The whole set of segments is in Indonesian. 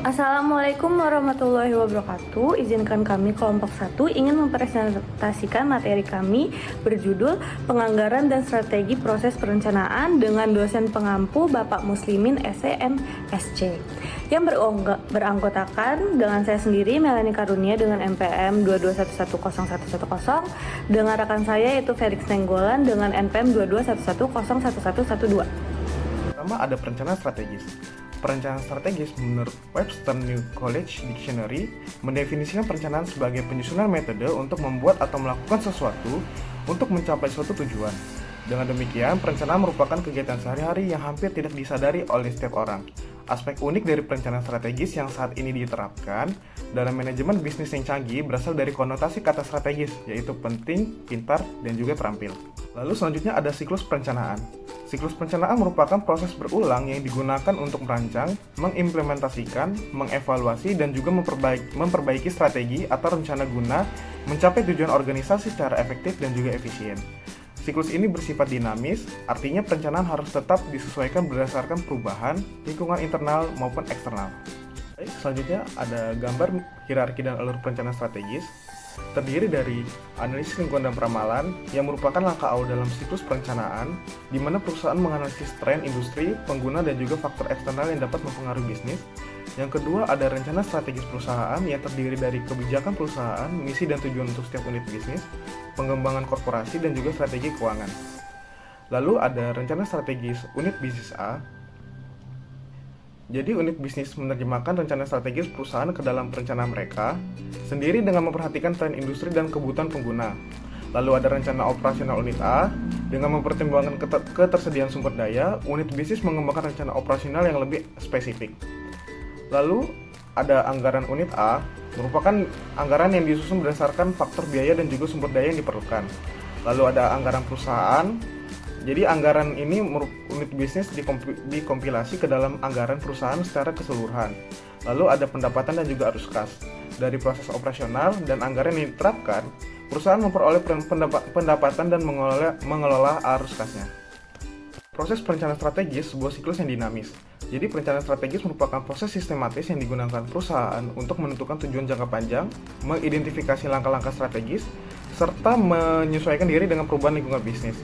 Assalamualaikum warahmatullahi wabarakatuh. Izinkan kami kelompok 1 ingin mempresentasikan materi kami berjudul Penganggaran dan Strategi Proses Perencanaan dengan dosen pengampu Bapak Muslimin SEMSC yang beranggotakan dengan saya sendiri Melanie Karunia dengan NPM 22110110 dengan rekan saya yaitu Felix Nenggolan dengan NPM 2211011112. Pertama ada perencanaan strategis. Perencanaan strategis menurut Webster New College Dictionary mendefinisikan perencanaan sebagai penyusunan metode untuk membuat atau melakukan sesuatu untuk mencapai suatu tujuan. Dengan demikian, perencanaan merupakan kegiatan sehari-hari yang hampir tidak disadari oleh setiap orang. Aspek unik dari perencanaan strategis yang saat ini diterapkan dalam manajemen bisnis yang canggih berasal dari konotasi kata strategis, yaitu penting, pintar, dan juga terampil. Lalu selanjutnya ada siklus perencanaan. Siklus perencanaan merupakan proses berulang yang digunakan untuk merancang, mengimplementasikan, mengevaluasi, dan juga memperbaiki strategi atau rencana guna mencapai tujuan organisasi secara efektif dan juga efisien. Siklus ini bersifat dinamis, artinya perencanaan harus tetap disesuaikan berdasarkan perubahan lingkungan internal maupun eksternal. Baik, selanjutnya ada gambar hierarki dan alur perencanaan strategis. Terdiri dari analisis lingkungan dan peramalan yang merupakan langkah awal dalam siklus perencanaan di mana perusahaan menganalisis tren industri, pengguna, dan juga faktor eksternal yang dapat mempengaruhi bisnis. Yang kedua ada rencana strategis perusahaan yang terdiri dari kebijakan perusahaan, misi dan tujuan untuk setiap unit bisnis, pengembangan korporasi, dan juga strategi keuangan. Lalu ada rencana strategis unit bisnis A. Jadi unit bisnis menerjemahkan rencana strategis perusahaan ke dalam perencanaan mereka sendiri dengan memperhatikan tren industri dan kebutuhan pengguna. Lalu ada rencana operasional unit A dengan mempertimbangkan ketersediaan sumber daya, unit bisnis mengembangkan rencana operasional yang lebih spesifik. Lalu ada anggaran unit A merupakan anggaran yang disusun berdasarkan faktor biaya dan juga sumber daya yang diperlukan. Lalu ada anggaran perusahaan. Jadi anggaran ini unit bisnis dikompilasi ke dalam anggaran perusahaan secara keseluruhan. Lalu ada pendapatan dan juga arus kas. Dari proses operasional dan anggaran yang diterapkan, perusahaan memperoleh pendapatan dan mengelola arus kasnya. Proses perencanaan strategis sebuah siklus yang dinamis. Jadi perencanaan strategis merupakan proses sistematis yang digunakan perusahaan untuk menentukan tujuan jangka panjang, mengidentifikasi langkah-langkah strategis, serta menyesuaikan diri dengan perubahan lingkungan bisnis.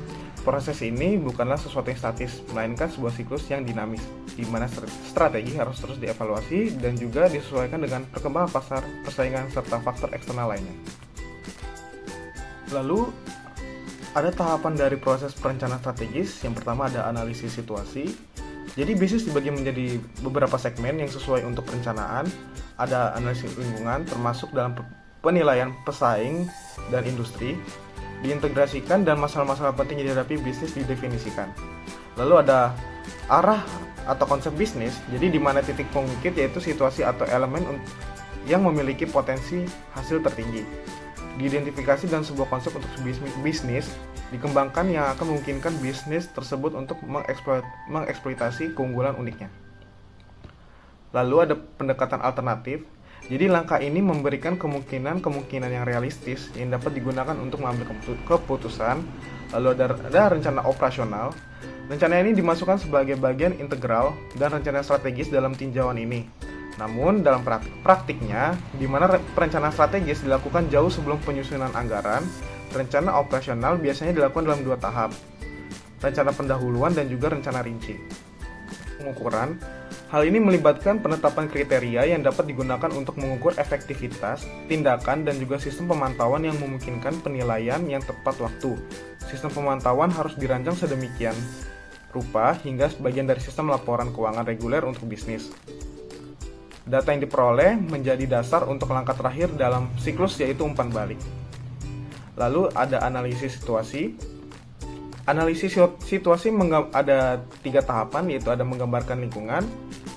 Proses ini bukanlah sesuatu yang statis, melainkan sebuah siklus yang dinamis, di mana strategi harus terus dievaluasi dan juga disesuaikan dengan perkembangan pasar, persaingan, serta faktor eksternal lainnya. Lalu, ada tahapan dari proses perencanaan strategis. Yang pertama ada analisis situasi. Jadi bisnis dibagi menjadi beberapa segmen yang sesuai untuk perencanaan. Ada analisis lingkungan, termasuk dalam penilaian pesaing dan industri, diintegrasikan, dan masalah-masalah penting yang dihadapi bisnis didefinisikan. Lalu ada arah atau konsep bisnis, jadi di mana titik pengukir yaitu situasi atau elemen yang memiliki potensi hasil tertinggi. Diidentifikasi dan sebuah konsep untuk bisnis dikembangkan yang akan memungkinkan bisnis tersebut untuk mengeksploitasi keunggulan uniknya. Lalu ada pendekatan alternatif. Jadi langkah ini memberikan kemungkinan yang realistis yang dapat digunakan untuk mengambil keputusan. Lalu ada rencana operasional. Rencana ini dimasukkan sebagai bagian integral dan rencana strategis dalam tinjauan ini. Namun dalam praktiknya, di mana perencanaan strategis dilakukan jauh sebelum penyusunan anggaran, rencana operasional biasanya dilakukan dalam 2 tahap. Rencana pendahuluan dan juga rencana rinci. Pengukuran. Hal ini melibatkan penetapan kriteria yang dapat digunakan untuk mengukur efektivitas, tindakan, dan juga sistem pemantauan yang memungkinkan penilaian yang tepat waktu. Sistem pemantauan harus dirancang sedemikian rupa hingga sebagian dari sistem laporan keuangan reguler untuk bisnis. Data yang diperoleh menjadi dasar untuk langkah terakhir dalam siklus yaitu umpan balik. Lalu ada analisis situasi. Analisis situasi ada 3 tahapan, yaitu ada menggambarkan lingkungan,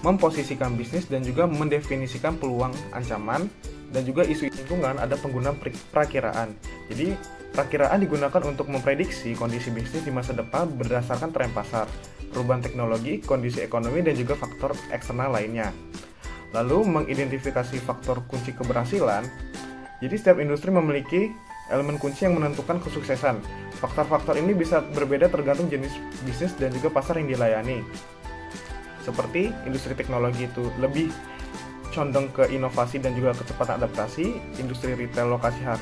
memposisikan bisnis, dan juga mendefinisikan peluang ancaman, dan juga isu lingkungan ada penggunaan perakiraan. Jadi perakiraan digunakan untuk memprediksi kondisi bisnis di masa depan berdasarkan tren pasar, perubahan teknologi, kondisi ekonomi, dan juga faktor eksternal lainnya. Lalu mengidentifikasi faktor kunci keberhasilan. Jadi setiap industri memiliki elemen kunci yang menentukan kesuksesan. Faktor-faktor ini bisa berbeda tergantung jenis bisnis dan juga pasar yang dilayani. Seperti industri teknologi itu lebih condong ke inovasi dan juga kecepatan adaptasi, industri retail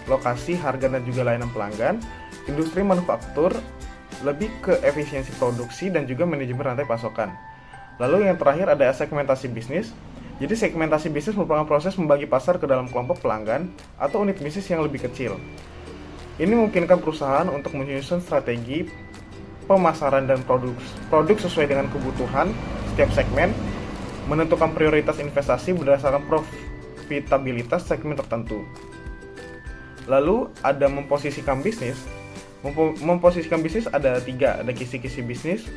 lokasi harga dan juga layanan pelanggan, industri manufaktur lebih ke efisiensi produksi dan juga manajemen rantai pasokan. Lalu yang terakhir ada segmentasi bisnis. Jadi segmentasi bisnis merupakan proses membagi pasar ke dalam kelompok pelanggan atau unit bisnis yang lebih kecil. Ini memungkinkan perusahaan untuk menyusun strategi pemasaran dan produk sesuai dengan kebutuhan setiap segmen, menentukan prioritas investasi berdasarkan profitabilitas segmen tertentu. Lalu ada memposisikan bisnis. Memposisikan bisnis ada 3, ada kisi-kisi bisnis,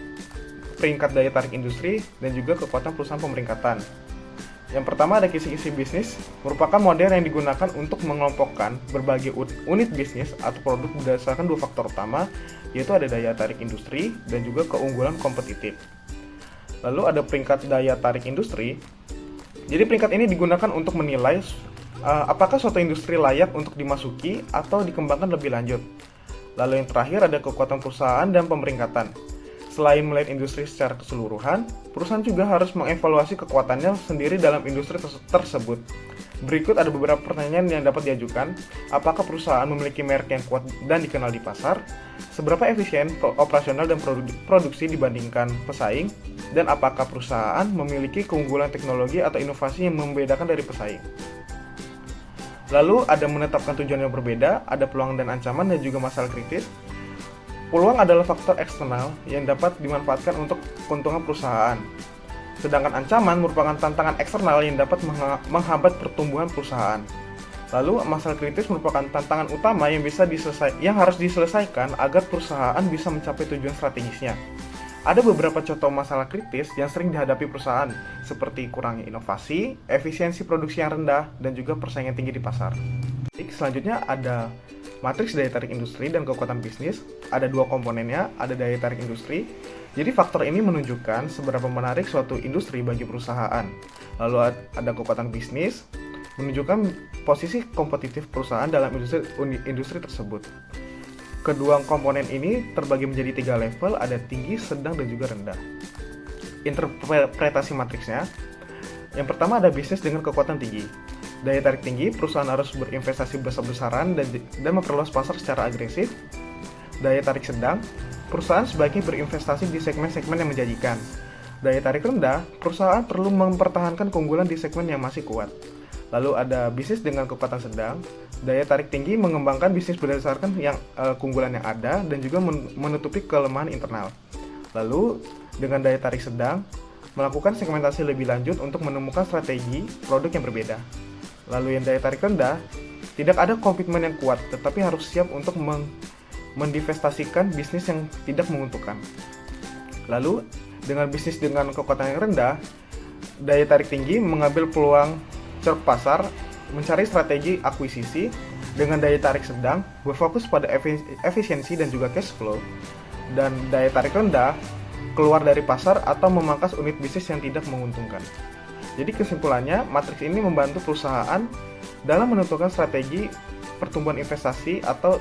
peringkat daya tarik industri, dan juga kekuatan perusahaan pemeringkatan. Yang pertama ada kisi-kisi bisnis, merupakan model yang digunakan untuk mengelompokkan berbagai unit bisnis atau produk berdasarkan 2 faktor utama, yaitu ada daya tarik industri dan juga keunggulan kompetitif. Lalu ada peringkat daya tarik industri. Jadi peringkat ini digunakan untuk menilai apakah suatu industri layak untuk dimasuki atau dikembangkan lebih lanjut. Lalu yang terakhir ada kekuatan perusahaan dan pemeringkatan. Selain melihat industri secara keseluruhan, perusahaan juga harus mengevaluasi kekuatannya sendiri dalam industri tersebut. Berikut ada beberapa pertanyaan yang dapat diajukan. Apakah perusahaan memiliki merek yang kuat dan dikenal di pasar? Seberapa efisien operasional dan produksi dibandingkan pesaing? Dan apakah perusahaan memiliki keunggulan teknologi atau inovasi yang membedakan dari pesaing? Lalu ada menetapkan tujuan yang berbeda, ada peluang dan ancaman, dan juga masalah kritis. Peluang adalah faktor eksternal yang dapat dimanfaatkan untuk keuntungan perusahaan. Sedangkan ancaman merupakan tantangan eksternal yang dapat menghambat pertumbuhan perusahaan. Lalu masalah kritis merupakan tantangan utama yang harus diselesaikan agar perusahaan bisa mencapai tujuan strategisnya. Ada beberapa contoh masalah kritis yang sering dihadapi perusahaan, seperti kurangnya inovasi, efisiensi produksi yang rendah, dan juga persaingan tinggi di pasar. Selanjutnya ada matriks daya tarik industri dan kekuatan bisnis. Ada 2 komponennya, ada daya tarik industri. Jadi faktor ini menunjukkan seberapa menarik suatu industri bagi perusahaan. Lalu ada kekuatan bisnis, menunjukkan posisi kompetitif perusahaan dalam industri tersebut. Kedua komponen ini terbagi menjadi 3 level, ada tinggi, sedang, dan juga rendah. Interpretasi matriksnya, yang pertama ada bisnis dengan kekuatan tinggi. Daya tarik tinggi, perusahaan harus berinvestasi besar-besaran dan memperluas pasar secara agresif. Daya tarik sedang, perusahaan sebaiknya berinvestasi di segmen-segmen yang menjanjikan. Daya tarik rendah, perusahaan perlu mempertahankan keunggulan di segmen yang masih kuat. Lalu ada bisnis dengan kekuatan sedang. Daya tarik tinggi mengembangkan bisnis berdasarkan keunggulan yang ada dan juga menutupi kelemahan internal. Lalu dengan daya tarik sedang, melakukan segmentasi lebih lanjut untuk menemukan strategi produk yang berbeda. Lalu yang daya tarik rendah, tidak ada komitmen yang kuat, tetapi harus siap untuk mendivestasikan bisnis yang tidak menguntungkan. Lalu, dengan bisnis dengan kekuatan yang rendah, daya tarik tinggi mengambil peluang ceruk pasar, mencari strategi akuisisi. Dengan daya tarik sedang, berfokus pada efisiensi dan juga cash flow. Dan daya tarik rendah, keluar dari pasar atau memangkas unit bisnis yang tidak menguntungkan. Jadi kesimpulannya, matriks ini membantu perusahaan dalam menentukan strategi pertumbuhan investasi atau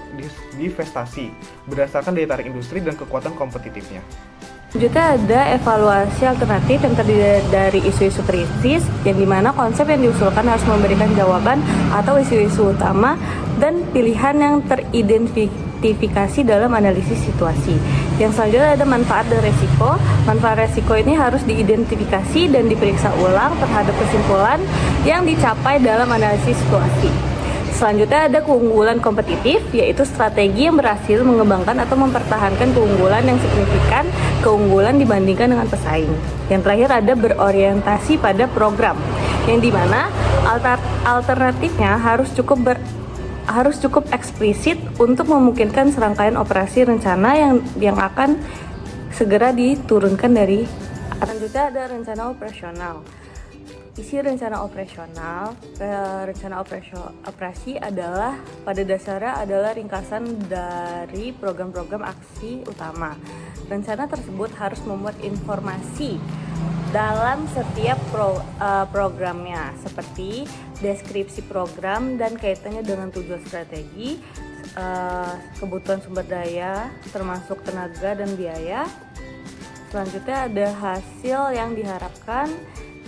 divestasi berdasarkan daya tarik industri dan kekuatan kompetitifnya. Selanjutnya ada evaluasi alternatif yang terdiri dari isu-isu kritis, yang dimana konsep yang diusulkan harus memberikan jawaban atau isu-isu utama dan pilihan yang teridentifikasi dalam analisis situasi. Yang selanjutnya ada manfaat dan resiko. Manfaat resiko ini harus diidentifikasi dan diperiksa ulang terhadap kesimpulan yang dicapai dalam analisis situasi. Selanjutnya ada keunggulan kompetitif, yaitu strategi yang berhasil mengembangkan atau mempertahankan keunggulan yang signifikan, keunggulan dibandingkan dengan pesaing. Yang terakhir ada berorientasi pada program, yang dimana alternatifnya harus cukup eksplisit untuk memungkinkan serangkaian operasi rencana yang akan segera diturunkan dari. Selanjutnya ada rencana operasional. Isi rencana operasional, operasi adalah pada dasarnya adalah ringkasan dari program-program aksi utama. Rencana tersebut harus memuat informasi dalam setiap programnya, seperti deskripsi program dan kaitannya dengan tujuan strategi, kebutuhan sumber daya, termasuk tenaga dan biaya. Selanjutnya ada hasil yang diharapkan,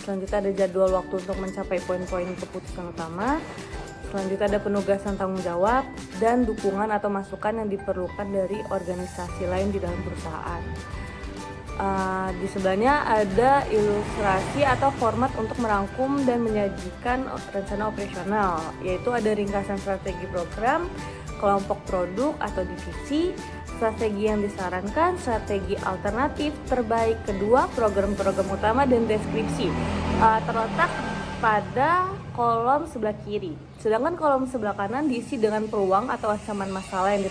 Selanjutnya ada jadwal waktu untuk mencapai poin-poin keputusan utama. Selanjutnya ada penugasan tanggung jawab dan dukungan atau masukan yang diperlukan dari organisasi lain di dalam perusahaan. Di sebelahnya ada ilustrasi atau format untuk merangkum dan menyajikan rencana operasional, yaitu ada ringkasan strategi program, kelompok produk atau divisi, strategi yang disarankan, strategi alternatif, terbaik kedua, program-program utama, dan deskripsi. Terletak pada kolom sebelah kiri. Sedangkan kolom sebelah kanan diisi dengan peluang atau ancaman masalah yang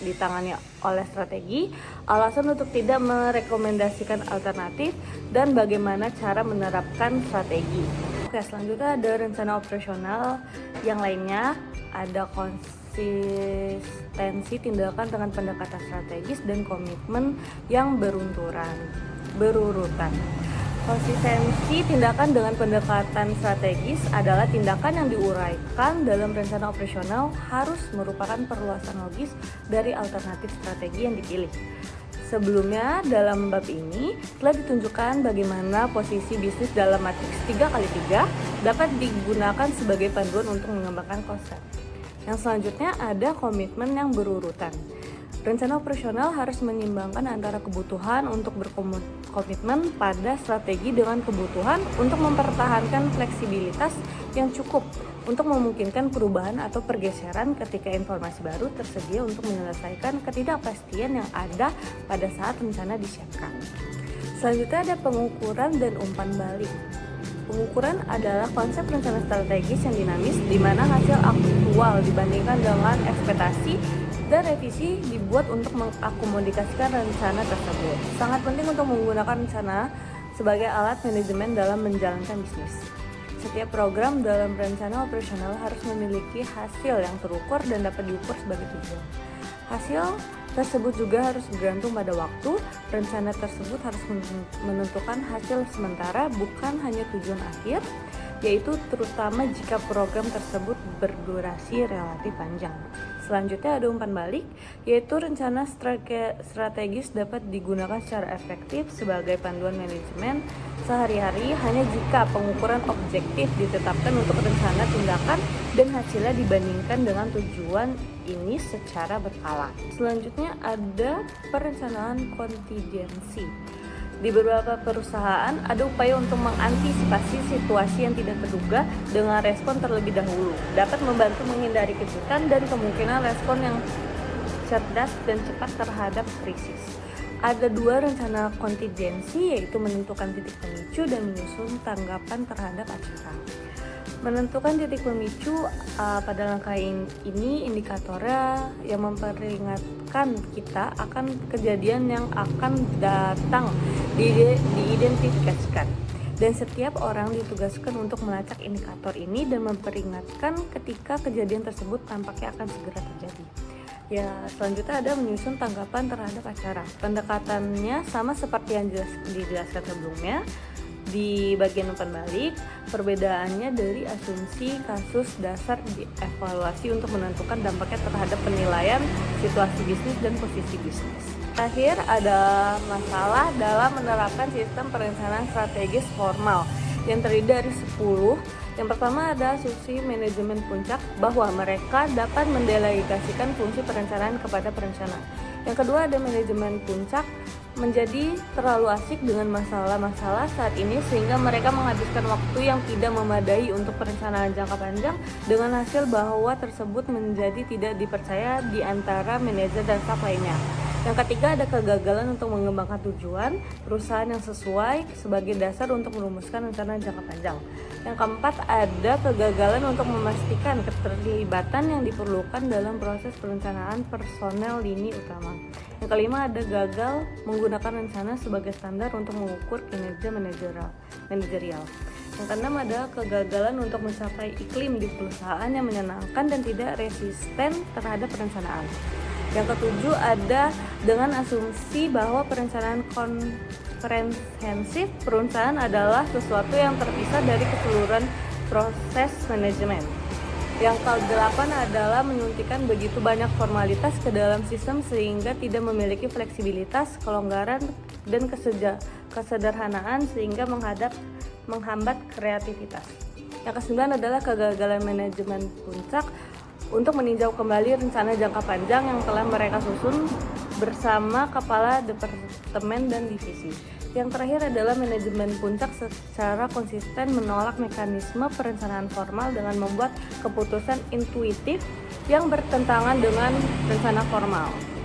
ditangani oleh strategi, alasan untuk tidak merekomendasikan alternatif, dan bagaimana cara menerapkan strategi. Oke, selanjutnya ada rencana operasional yang lainnya, ada konsistensi tindakan dengan pendekatan strategis dan komitmen yang berurutan. Konsistensi tindakan dengan pendekatan strategis adalah tindakan yang diuraikan dalam rencana operasional harus merupakan perluasan logis dari alternatif strategi yang dipilih. Sebelumnya dalam bab ini telah ditunjukkan bagaimana posisi bisnis dalam matriks 3x3 dapat digunakan sebagai panduan untuk mengembangkan konsep. Yang selanjutnya ada komitmen yang berurutan. Rencana operasional harus menyimbangkan antara kebutuhan untuk berkomitmen pada strategi dengan kebutuhan untuk mempertahankan fleksibilitas yang cukup untuk memungkinkan perubahan atau pergeseran ketika informasi baru tersedia untuk menyelesaikan ketidakpastian yang ada pada saat rencana disiapkan. Selanjutnya ada pengukuran dan umpan balik. Pengukuran adalah konsep rencana strategis yang dinamis di mana hasil aktual dibandingkan dengan ekspektasi dan revisi dibuat untuk mengakomodasikan rencana tersebut. Sangat penting untuk menggunakan rencana sebagai alat manajemen dalam menjalankan bisnis. Setiap program dalam rencana operasional harus memiliki hasil yang terukur dan dapat diukur sebagai tujuan. Hasil tersebut juga harus bergantung pada waktu. Rencana tersebut harus menentukan hasil sementara, bukan hanya tujuan akhir, yaitu terutama jika program tersebut berdurasi relatif panjang. Selanjutnya ada umpan balik, yaitu rencana strategis dapat digunakan secara efektif sebagai panduan manajemen sehari-hari hanya jika pengukuran objektif ditetapkan untuk rencana tindakan dan hasilnya dibandingkan dengan tujuan ini secara berkala. Selanjutnya ada perencanaan kontingensi. Di beberapa perusahaan ada upaya untuk mengantisipasi situasi yang tidak terduga dengan respon terlebih dahulu. Dapat membantu menghindari kejutan dan kemungkinan respon yang cerdas dan cepat terhadap krisis. Ada dua rencana kontingensi, yaitu menentukan titik pemicu dan menyusun tanggapan terhadap acara. Menentukan titik pemicu pada langkah ini indikatornya yang memperingatkan kita akan kejadian yang akan datang diidentifikasikan, dan setiap orang ditugaskan untuk melacak indikator ini dan memperingatkan ketika kejadian tersebut tampaknya akan segera terjadi. Ya, selanjutnya ada menyusun tanggapan terhadap acara. Pendekatannya sama seperti yang dijelaskan sebelumnya. Di bagian umpan balik, perbedaannya dari asumsi kasus dasar dievaluasi untuk menentukan dampaknya terhadap penilaian situasi bisnis dan posisi bisnis. Terakhir ada masalah dalam menerapkan sistem perencanaan strategis formal yang terdiri dari 10. Yang pertama ada asumsi manajemen puncak bahwa mereka dapat mendelegasikan fungsi perencanaan kepada perencana. Yang kedua ada manajemen puncak menjadi terlalu asik dengan masalah-masalah saat ini sehingga mereka menghabiskan waktu yang tidak memadai untuk perencanaan jangka panjang, dengan hasil bahwa tersebut menjadi tidak dipercaya di antara manajer dan staf lainnya. Yang ketiga ada kegagalan untuk mengembangkan tujuan perusahaan yang sesuai sebagai dasar untuk merumuskan rencana jangka panjang. Yang keempat ada kegagalan untuk memastikan keterlibatan yang diperlukan dalam proses perencanaan personel lini utama. Yang kelima ada gagal menggunakan rencana sebagai standar untuk mengukur kinerja manajerial. Yang keenam ada kegagalan untuk mencapai iklim di perusahaan yang menyenangkan dan tidak resisten terhadap perencanaan. Yang ketujuh ada dengan asumsi bahwa perencanaan komprehensif perusahaan adalah sesuatu yang terpisah dari keseluruhan proses manajemen. Yang kedelapan adalah menyuntikkan begitu banyak formalitas ke dalam sistem sehingga tidak memiliki fleksibilitas, kelonggaran, dan kesederhanaan sehingga menghambat kreativitas. Yang kesembilan adalah kegagalan manajemen puncak untuk meninjau kembali rencana jangka panjang yang telah mereka susun bersama kepala departemen dan divisi. Yang terakhir adalah manajemen puncak secara konsisten menolak mekanisme perencanaan formal dengan membuat keputusan intuitif yang bertentangan dengan rencana formal.